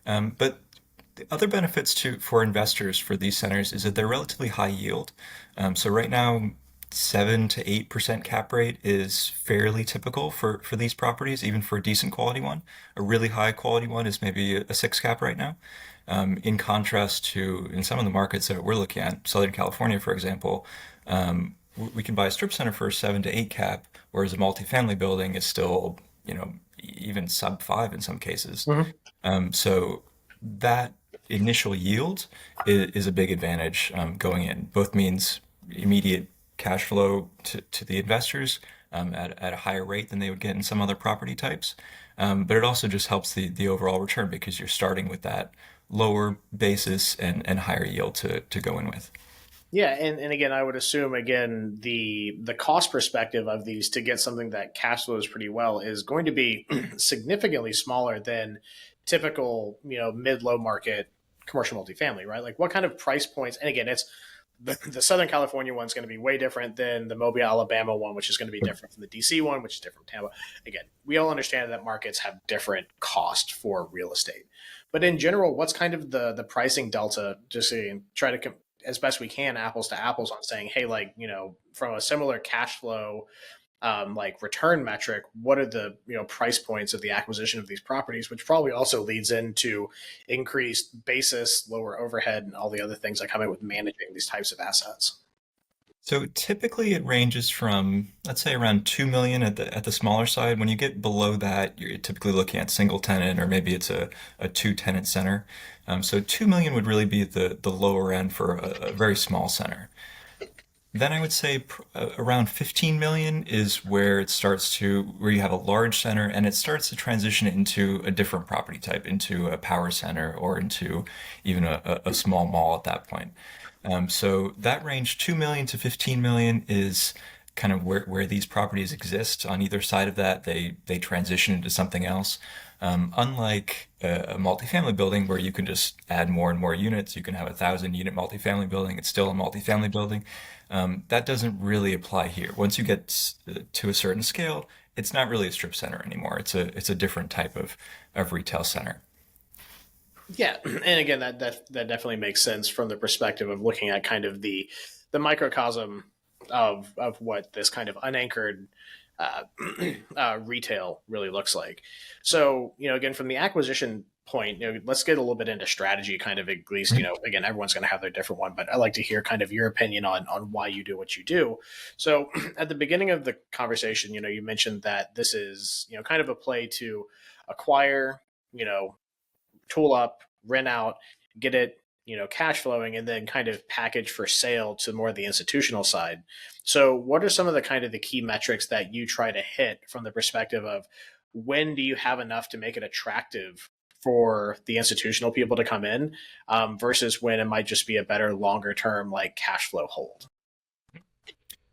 Speaker 3: But the other benefits for investors for these centers is that they're relatively high yield. So right now, 7 to 8% cap rate is fairly typical for these properties, even for a decent quality one. A really high quality one is maybe a 6 cap right now. In contrast to in some of the markets that we're looking at, Southern California, for example, we can buy a strip center for a 7 to 8 cap, whereas a multifamily building is still, even sub 5 in some cases.
Speaker 2: Mhm.
Speaker 3: So that initial yield is a big advantage going in. Both means immediate cash flow to the investors at a higher rate than they would get in some other property types. But it also just helps the overall return because you're starting with that lower basis and higher yield to go in with.
Speaker 2: Yeah, and again, I would assume again the cost perspective of these to get something that cash flows pretty well is going to be significantly smaller than typical mid low market commercial multifamily, right? Like what kind of price points? And again, it's the Southern California one's going to be way different than the Mobile, Alabama one, which is going to be different from the DC one, which is different from Tampa. Again, we all understand that markets have different cost for real estate, but in general, what's kind of the pricing delta? Just to try to as best we can apples to apples on saying, hey, like from a similar cash flow like return metric, what are the price points of the acquisition of these properties, which probably also leads into increased basis, lower overhead, and all the other things that come in with managing these types of assets.
Speaker 3: So typically it ranges from, let's say, around 2 million at the smaller side. When you get below that, you're typically looking at single tenant, or maybe it's a 2 tenant center. So 2 million would really be the lower end for a very small center. Then I would say around 15 million is where it starts where you have a large center and it starts to transition into a different property type, into a power center or into even a small mall at that point. So that range, 2 million to 15 million, is kind of where these properties exist. On either side of that, they transition into something else. Unlike a multifamily building where you can just add more and more units, you can have 1,000 unit multifamily building, it's still a multifamily building. That doesn't really apply here. Once you get to a certain scale, it's not really a strip center anymore. It's a different type of retail center.
Speaker 2: Yeah, and again, that definitely makes sense from the perspective of looking at kind of the microcosm of what this kind of unanchored uh, retail really looks like. So, again, from the acquisition point, let's get a little bit into strategy, kind of, at least,
Speaker 3: Mhm.
Speaker 2: again, everyone's going to have their different one, but I like to hear kind of your opinion on why you do what you do. So, at the beginning of the conversation, you mentioned that this is, kind of a play to acquire, tool up, rent out, get it, cash flowing, and then kind of package for sale to more of the institutional side. So, what are some of the kind of the key metrics that you try to hit from the perspective of when do you have enough to make it attractive for the institutional people to come in, versus when it might just be a better longer term like cash flow hold?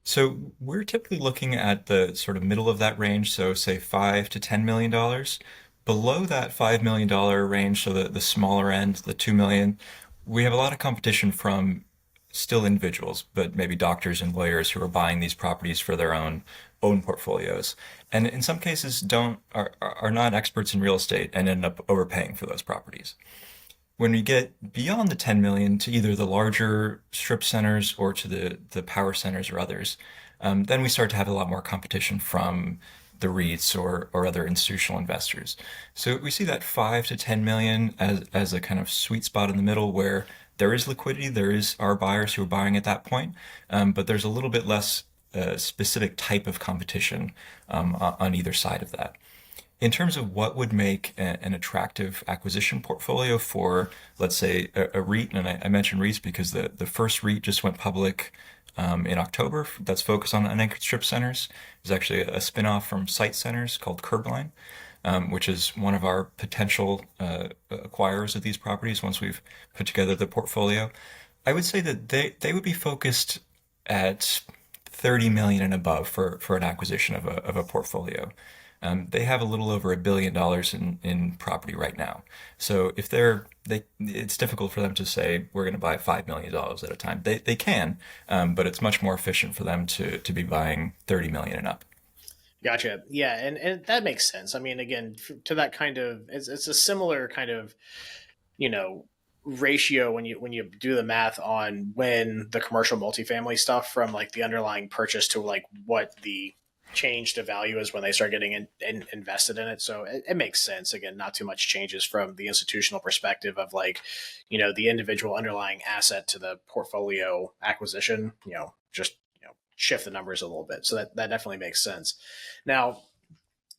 Speaker 3: So we're typically looking at the sort of middle of that range, so say $5 to $10 million. Below that $5 million range, so the smaller end, the 2 million, we have a lot of competition from still individuals, but maybe doctors and lawyers who are buying these properties for their own portfolios, and in some cases don't are not experts in real estate and end up overpaying for those properties. When we get beyond the 10 million to either the larger strip centers or to the power centers or others, then we start to have a lot more competition from the REITs or other institutional investors. So we see that 5 to 10 million as a kind of sweet spot in the middle where there is liquidity, there is our buyers who are buying at that point, but there's a little bit less specific type of competition on either side of that. In terms of what would make an attractive acquisition portfolio for, let's say, a REIT, and I mentioned REITs because the first REIT just went public in October that's focused on unanchored strip centers. It's actually a spinoff from Site Centers called Curbline, which is one of our potential acquirers of these properties once we've put together the portfolio. I would say that they would be focused at 30 million and above for an acquisition of a portfolio. They have a little over $1 billion in property right now. So if it's difficult for them to say we're going to buy $5 million at a time. They can, but it's much more efficient for them to be buying 30 million and up.
Speaker 2: Gotcha. Yeah, and that makes sense. I mean, again, to that kind of, it's a similar kind of, you know ratio when you do the math on when the commercial multifamily stuff from like the underlying purchase to like what the change to value is when they start getting invested in it. So it makes sense. Again, not too much changes from the institutional perspective of like, the individual underlying asset to the portfolio acquisition, just shift the numbers a little bit. So that definitely makes sense. Now,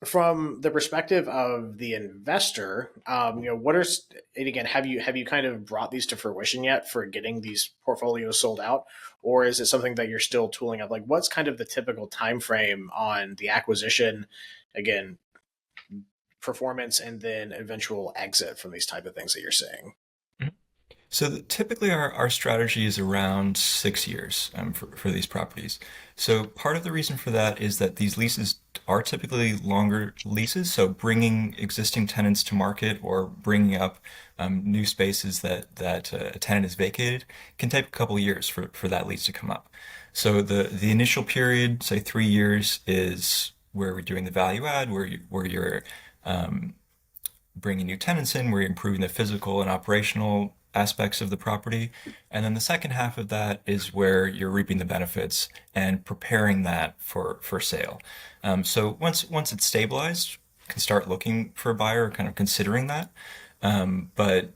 Speaker 2: from the perspective of the investor, what are, and again, have you kind of brought these to fruition yet for getting these portfolios sold out, or is it something that you're still tooling up? Like, what's kind of the typical time frame on the acquisition, again, performance, and then eventual exit from these type of things that you're seeing?
Speaker 3: So typically our strategy is around 6 years for these properties. So part of the reason for that is that these leases are typically longer leases. So bringing existing tenants to market or bringing up new spaces that a tenant has vacated can take a couple of years for that lease to come up. So the initial period, say 3 years, is where we're doing the value add, where you're bringing new tenants in, where you're improving the physical and operational aspects of the property. And then the second half of that is where you're reaping the benefits and preparing that for sale. So once it's stabilized, you can start looking for a buyer, kind of considering that. But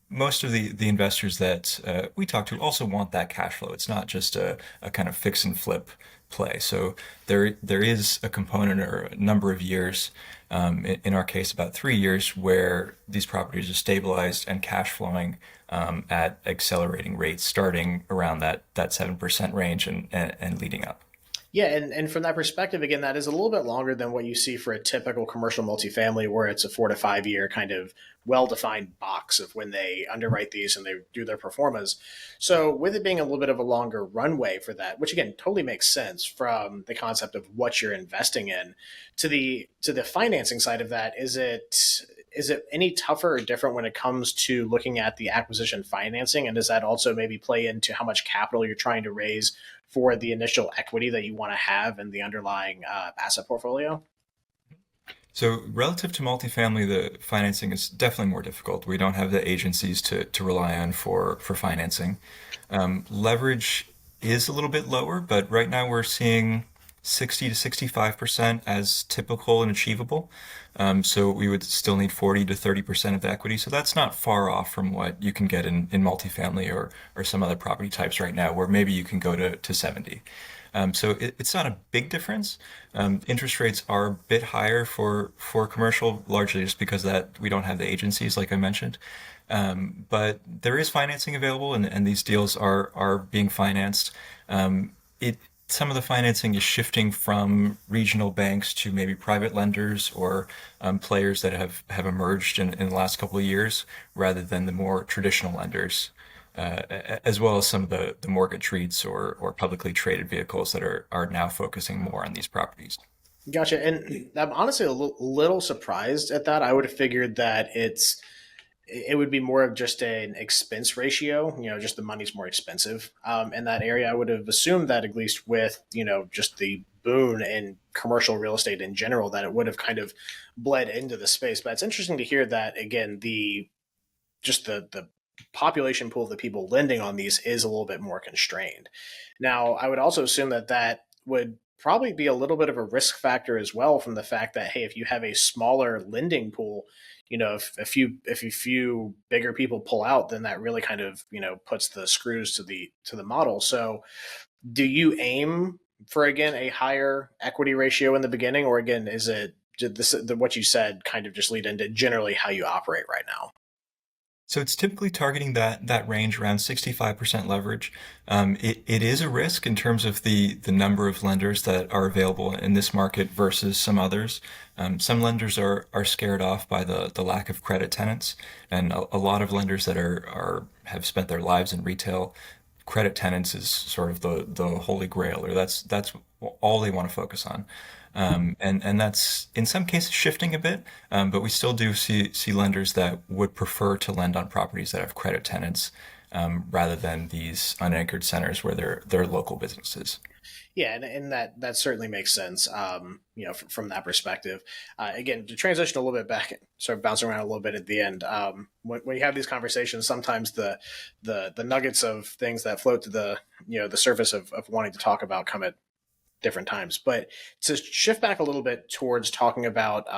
Speaker 3: most of the investors that we talk to also want that cash flow. It's not just a kind of fix and flip play. So there is a component or a number of years, in our case about 3 years, where these properties are stabilized and cash flowing at accelerating rates, starting around that 7% range and leading up.
Speaker 2: Yeah, and from that perspective, again, that is a little bit longer than what you see for a typical commercial multifamily, where it's a 4 to 5 year kind of well-defined box of when they underwrite these and they do their performance. So, with it being a little bit of a longer runway for that, which again totally makes sense from the concept of what you're investing in, to the financing side of that, is it any tougher or different when it comes to looking at the acquisition financing? And does that also maybe play into how much capital you're trying to raise for the initial equity that you want to have in the underlying asset portfolio?
Speaker 3: So relative to multifamily, the financing is definitely more difficult. We don't have the agencies to rely on for financing. Leverage is a little bit lower, but right now we're seeing 60 to 65% as typical and achievable. So we would still need 40 to 30% of the equity. So that's not far off from what you can get in multifamily or some other property types right now, where maybe you can go to 70. So it's not a big difference. Interest rates are a bit higher for commercial, largely just because that we don't have the agencies, like I mentioned. But there is financing available, and these deals are being financed. It Some of the financing is shifting from regional banks to maybe private lenders or players that have emerged in the last couple of years, rather than the more traditional lenders, as well as some of the mortgage REITs or publicly traded vehicles that are now focusing more on these properties.
Speaker 2: Gotcha. And I'm honestly a little surprised at that. I would have figured that it would be more of just an expense ratio, just the money's more expensive in that area. I would have assumed that, at least with, just the boom in commercial real estate in general, that it would have kind of bled into the space. But it's interesting to hear that, again, the population pool of the people lending on these is a little bit more constrained. Now, I would also assume that that would probably be a little bit of a risk factor as well, from the fact that, hey, if you have a smaller lending pool, if a few bigger people pull out, then that really kind of, puts the screws to the model. So do you aim for, again, a higher equity ratio in the beginning, or again, is it, did this, what you said kind of just lead into generally how you operate right now?
Speaker 3: So it's typically targeting that range around 65% leverage. It is a risk in terms of the number of lenders that are available in this market versus some others. Some lenders are scared off by the lack of credit tenants, and a lot of lenders that are have spent their lives in retail, credit tenants is sort of the holy grail, or that's all they want to focus on. And that's in some cases shifting a bit, but we still do see lenders that would prefer to lend on properties that have credit tenants, rather than these unanchored centers where they're local businesses.
Speaker 2: Yeah, and that certainly makes sense. From that perspective. Again, to transition a little bit back, sort of bouncing around a little bit at the end. When you have these conversations, sometimes the nuggets of things that float to the surface of wanting to talk about come at different times. But to shift back a little bit towards talking about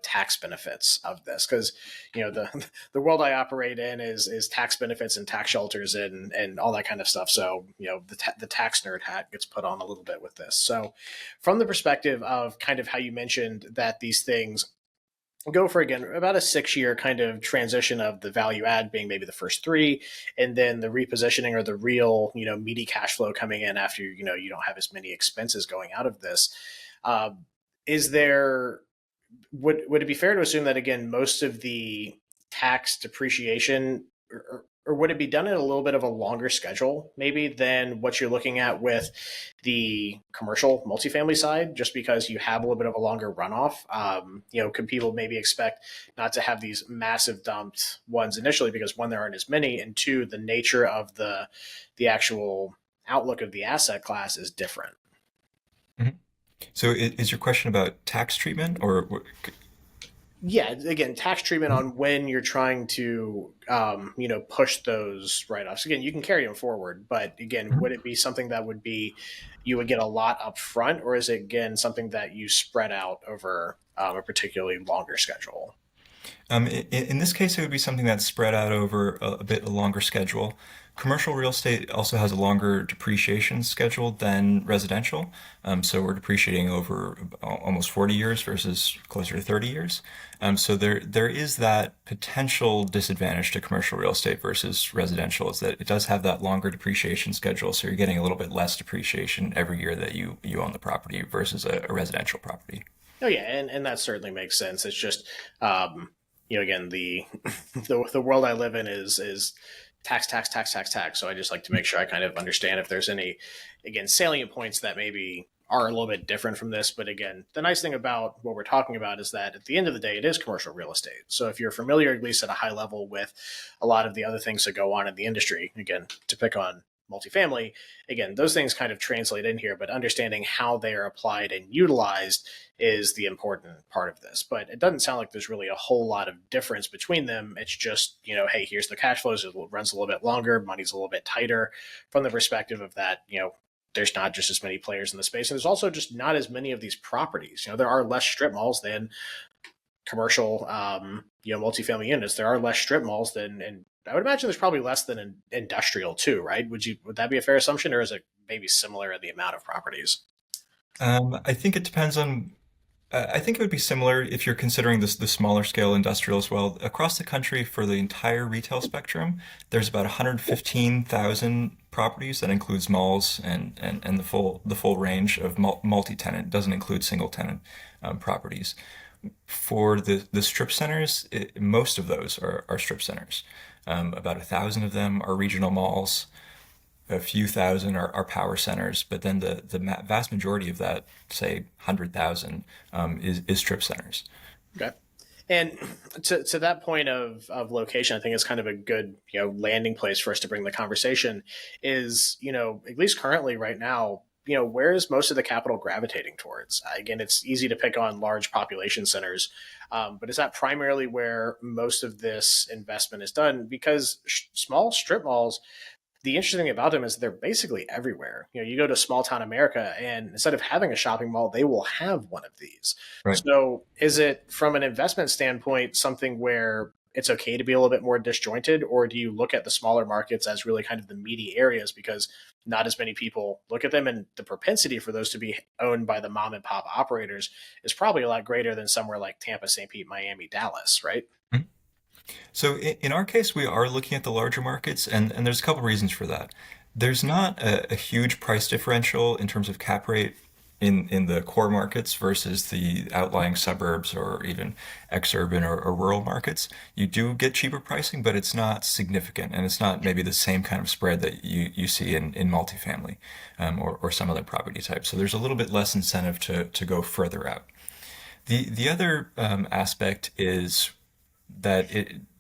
Speaker 2: tax benefits of this, because the the world I operate in is tax benefits and tax shelters and all that kind of stuff. So the tax nerd hat gets put on a little bit with this. So from the perspective of kind of how you mentioned that these things go for, again, about a 6 year kind of transition of the value add being maybe the first three, and then the repositioning or the real meaty cash flow coming in after you don't have as many expenses going out of this. uh, is there would it be fair to assume that, again, most of the tax depreciation, or would it be done in a little bit of a longer schedule maybe than what you're looking at with the commercial multifamily side, just because you have a little bit of a longer runoff? Could people maybe expect not to have these massive dumped ones initially, because one, there aren't as many, and two, the nature of the actual outlook of the asset class is different?
Speaker 3: Mhm. So is your question about tax treatment or?
Speaker 2: Yeah, again, tax treatment on when you're trying to push those write-offs. Again, you can carry them forward, but again, would it be something that would be, you would get a lot up front, or is it, again, something that you spread out over a particularly longer schedule?
Speaker 3: In this case, it would be something that's spread out over a bit longer schedule. Commercial real estate also has a longer depreciation schedule than residential. So we're depreciating over almost 40 years versus closer to 30 years. So there is that potential disadvantage to commercial real estate versus residential, is that it does have that longer depreciation schedule. So you're getting a little bit less depreciation every year that you own the property versus a residential property.
Speaker 2: Oh yeah, and that certainly makes sense. It's just again, the the world I live in is tax, tax, tax, tax, tax. So I just like to make sure I kind of understand if there's any, again, salient points that maybe are a little bit different from this. But again, the nice thing about what we're talking about is that at the end of the day, it is commercial real estate. So if you're familiar, at least at a high level, with a lot of the other things that go on in the industry, again, to pick on multifamily. Again, those things kind of translate in here, but understanding how they are applied and utilized is the important part of this. But it doesn't sound like there's really a whole lot of difference between them. It's just, hey, here's the cash flows. It runs a little bit longer. Money's a little bit tighter from the perspective of that, there's not just as many players in the space. And there's also just not as many of these properties. There are less strip malls than commercial, multifamily units. There are less strip malls than, and I would imagine there's probably less than an industrial too, right? Would that be a fair assumption, or is it maybe similar in the amount of properties?
Speaker 3: I think it depends on. I think it would be similar if you're considering the smaller scale industrial as well. Across the country, for the entire retail spectrum, there's about 115,000 properties. That includes malls and the full range of multi-tenant. Doesn't include single tenant properties. For the strip centers, most of those are strip centers. About 1,000 of them are regional malls. A few thousand are power centers, but then the vast majority of that, say 100,000, is strip centers.
Speaker 2: Okay. And to that point of location, I think it's kind of a good landing place for us to bring the conversation. Is at least currently right now, where is most of the capital gravitating towards? Again, it's easy to pick on large population centers, but is that primarily where most of this investment is done? Because small strip malls, the interesting thing about them is they're basically everywhere. You go to small town America, and instead of having a shopping mall, they will have one of these.
Speaker 3: Right.
Speaker 2: So is it, from an investment standpoint, something where it's okay to be a little bit more disjointed, or do you look at the smaller markets as really kind of the meaty areas because not as many people look at them, and the propensity for those to be owned by the mom and pop operators is probably a lot greater than somewhere like Tampa, St. Pete, Miami, Dallas, right?
Speaker 3: Mhm. So in our case, we are looking at the larger markets, and there's a couple reasons for that. There's not a huge price differential in terms of cap rate in the core markets versus the outlying suburbs or even exurban or rural markets. You do get cheaper pricing, but it's not significant, and it's not maybe the same kind of spread that you see in multifamily or some other property type. So there's a little bit less incentive to go further out. The other aspect is that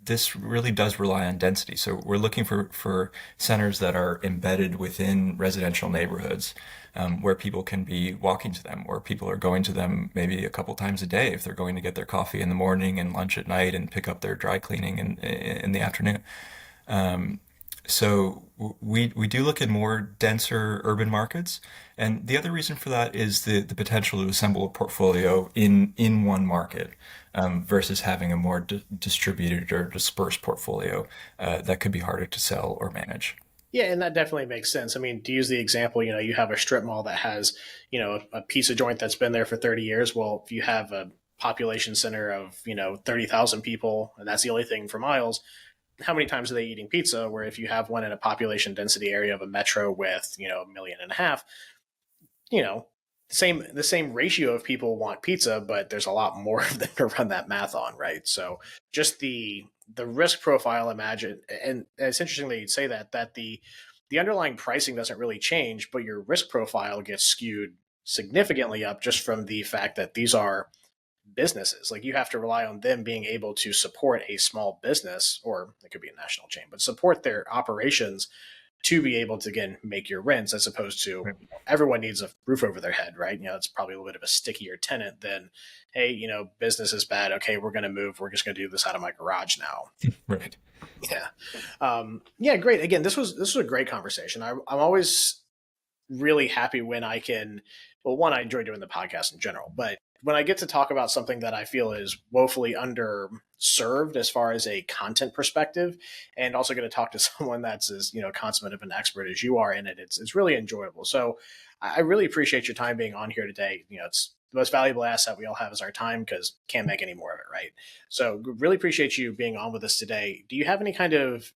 Speaker 3: this really does rely on density. So we're looking for centers that are embedded within residential neighborhoods, where people can be walking to them, or people are going to them maybe a couple times a day if they're going to get their coffee in the morning and lunch at night and pick up their dry cleaning in the afternoon. So we do look at more denser urban markets, and the other reason for that is the potential to assemble a portfolio in one market, versus having a more distributed or dispersed portfolio that could be harder to sell or manage.
Speaker 2: Yeah, and that definitely makes sense. I mean, to use the example, you have a strip mall that has, a pizza joint that's been there for 30 years. Well, if you have a population center of, 30,000 people, and that's the only thing for miles, how many times are they eating pizza? Where if you have one in a population density area of a metro with, 1.5 million, the same ratio of people want pizza, but there's a lot more of them to run that math on, right? So just the risk profile, imagine, and it's interesting that you'd say that the underlying pricing doesn't really change, but your risk profile gets skewed significantly up just from the fact that these are businesses. Like, you have to rely on them being able to support a small business, or it could be a national chain, but support their operations to be able to, again, make your rents, as opposed to everyone needs a roof over their head, right? It's probably a little bit of a stickier tenant than, hey, business is bad. Okay, we're going to move. We're just going to do this out of my garage now.
Speaker 3: Right.
Speaker 2: Yeah. Yeah, great. Again, this was a great conversation. I'm always really happy when I can, well, one, I enjoy doing the podcast in general, but when I get to talk about something that I feel is woefully underserved as far as a content perspective, and also going to talk to someone that's as, consummate of an expert as you are in it, it's really enjoyable. So I really appreciate your time being on here today. It's the most valuable asset we all have is our time, because can't make any more of it, right? So really appreciate you being on with us today. Do you have any kind of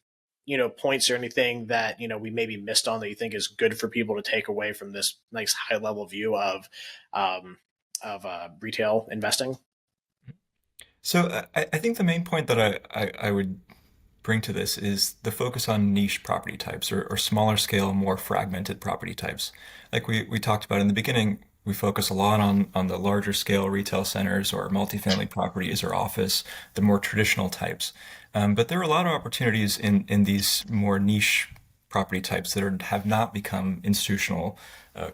Speaker 2: points or anything that, we maybe missed on that you think is good for people to take away from this nice high level view of retail investing?
Speaker 3: So I think the main point that I would bring to this is the focus on niche property types, or smaller scale, more fragmented property types. Like we talked about in the beginning, we focus a lot on the larger scale retail centers or multifamily properties or office, the more traditional types. But there are a lot of opportunities in these more niche property types that have not become institutional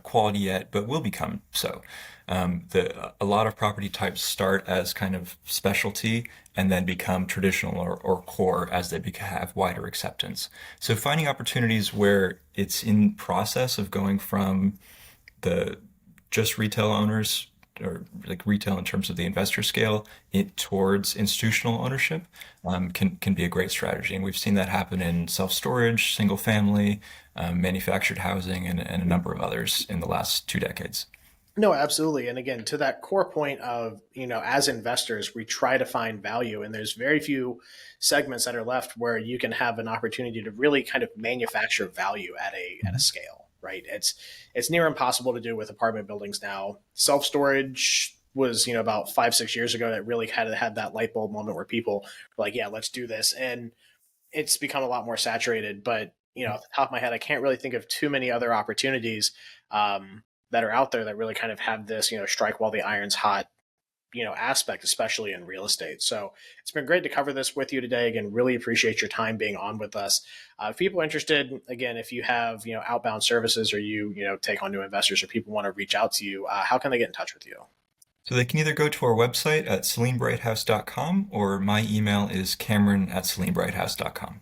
Speaker 3: quality yet, but will become so. A lot of property types start as kind of specialty and then become traditional or core as they have wider acceptance. So finding opportunities where it's in process of going from the just retail owners, or like retail in terms of the investor scale, towards institutional ownership, can be a great strategy. And we've seen that happen in self-storage, single family, manufactured housing, and a number of others in the last 2 decades.
Speaker 2: No, absolutely. And again, to that core point of, as investors, we try to find value, and there's very few segments that are left where you can have an opportunity to really kind of manufacture value at a scale, right? It's near impossible to do with apartment buildings now. Self-storage was, about 5-6 years ago that really had that light bulb moment where people were like, yeah, let's do this. And it's become a lot more saturated, but, off the top of my head, I can't really think of too many other opportunities, that are out there that really kind of have this, strike while the iron's hot, aspect, especially in real estate. So it's been great to cover this with you today. Again, really appreciate your time being on with us. If people are interested, again, if you have, outbound services, or you take on new investors, or people want to reach out to you, how can they get in touch with you?
Speaker 3: So they can either go to our website at selenebrighthouse.com, or my email is cameron@selenebrighthouse.com.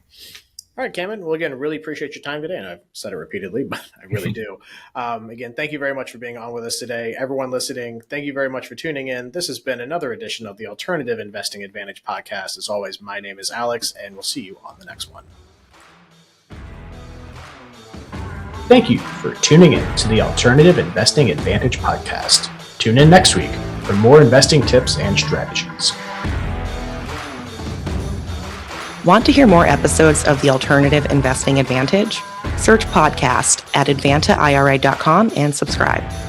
Speaker 2: All right, Cameron. Well, again, really appreciate your time today. And I've said it repeatedly, but I really do. Again, thank you very much for being on with us today. Everyone listening, thank you very much for tuning in. This has been another edition of the Alternative Investing Advantage podcast. As always, my name is Alex, and we'll see you on the next one. Thank you for tuning in to the Alternative Investing Advantage podcast. Tune in next week for more investing tips and strategies.
Speaker 1: Want to hear more episodes of the Alternative Investing Advantage? Search podcast at advantaira.com and subscribe.